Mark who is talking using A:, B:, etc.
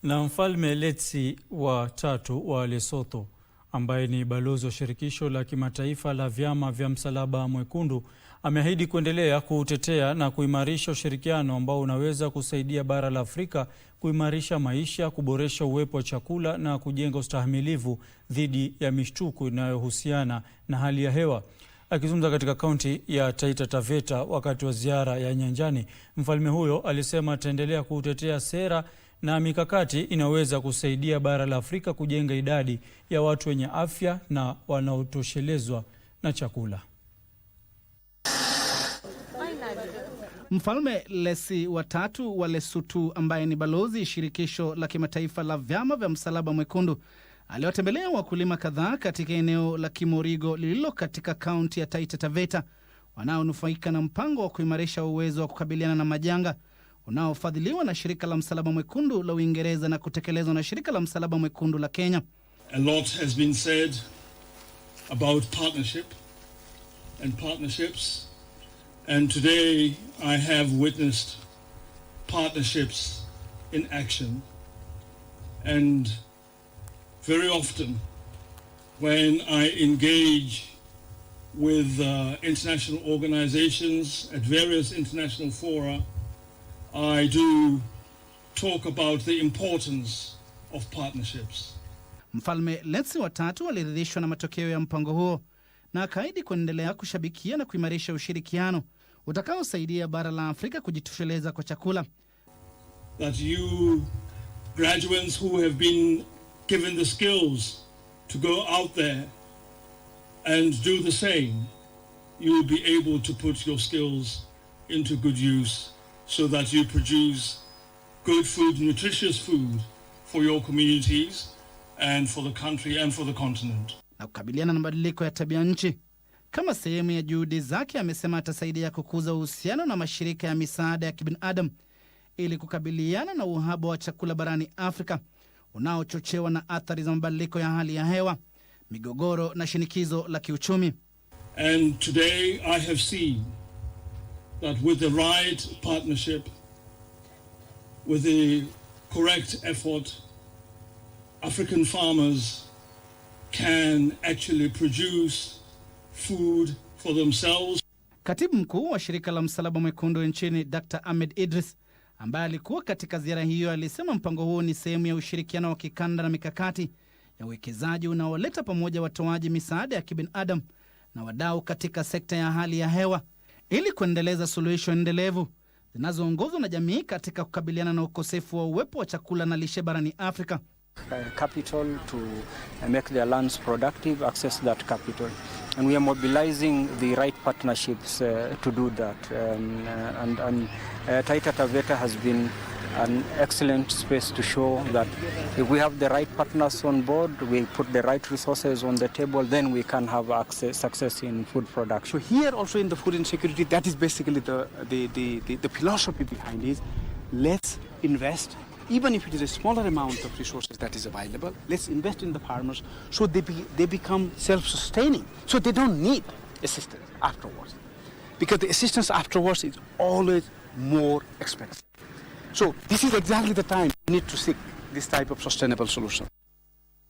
A: Na Mfalme Letsi wa tatu wa Lesotho, ambaye ni balozi wa shirikisho la kimataifa la vyama vya Msalaba Mwekundu, ameahidi kuendelea kutetea na kuimarisha ushirikiano ambao unaweza kusaidia bara la Afrika kuimarisha maisha, kuboresha uwepo wa chakula na kujenga ustahimilivu dhidi ya mishtuko inayohusiana na hali ya hewa. Akizungumza katika kaunti ya Taita Taveta wakati wa ziara ya nyanjani, mfalme huyo alisema ataendelea kutetea sera na mikakati inaweza kusaidia bara la Afrika kujenga idadi ya watu wenye afya na wanaotoshelezwa na chakula.
B: Mfalme Letsi wa tatu wa Lesotho, ambaye ni balozi shirikisho la kimataifa la vyama vya Msalaba Mwekundu, aliwatembelea wakulima kadhaa katika eneo la Kimorigo lililo katika kaunti ya Taita Taveta wanaonufaika na mpango wa kuimarisha uwezo wa kukabiliana na majanga unaofadhiliwa na shirika la Msalaba Mwekundu la Uingereza na kutekelezwa na shirika la Msalaba Mwekundu la Kenya.
C: A lot has been said about partnership and partnerships, and today I have witnessed partnerships in action. And very often when I engage with international organizations at various international fora, I do talk about the importance of partnerships.
B: Mfalme Letsi wa tatu aliridhishwa na matokeo ya mpango huo na akaahidi kuendelea kushabikia na kuimarisha ushirikiano utakaosaidia bara la Afrika kujitosheleza kwa chakula.
C: That you graduates who have been given the skills to go out there and do the same, you will be able to put your skills into good use so that you produce good food, nutritious food for your communities and for the country and for the continent.
B: Na kukabiliana na mabadiliko ya tabia nchi, kama sehemu ya juhudi zake, amesema atasaidia kukuza uhusiano na mashirika ya misaada ya kibinadamu ili kukabiliana na uhaba wa chakula barani Afrika unaochochewa na athari za mabadiliko ya hali ya hewa, migogoro na shinikizo la kiuchumi.
C: And today I have seen that with the right partnership, with the correct effort, African farmers can actually produce food for themselves.
B: Katibu mkuu wa shirika la Msalaba Mwekundu nchini, Dr. Ahmed Idris, ambaye alikuwa katika ziara hiyo, alisema mpango huo ni sehemu ya ushirikiano wa kikanda na mikakati ya uwekezaji unaoleta pamoja watoaji misaada ya kibinadamu na wadau katika sekta ya hali ya hewa ili kuendeleza suluhisho endelevu zinazoongozwa na jamii katika kukabiliana na ukosefu wa uwepo wa chakula na lishe barani Afrika.
D: Capital to make their lands productive, access that capital. And we are mobilizing the right partnerships to do that. Taita Taveta has been an excellent space to show that if we have the right partners on board, we put the right resources on the table, then we can have success in food production.
E: So here also in the food insecurity, that is basically the philosophy behind it. Let's invest, even if it is a smaller amount of resources that is available, let's invest in the farmers so they become self-sustaining, so they don't need assistance afterwards. Because the assistance afterwards is always more expensive. So this is exactly the time we need to seek this type of sustainable solution.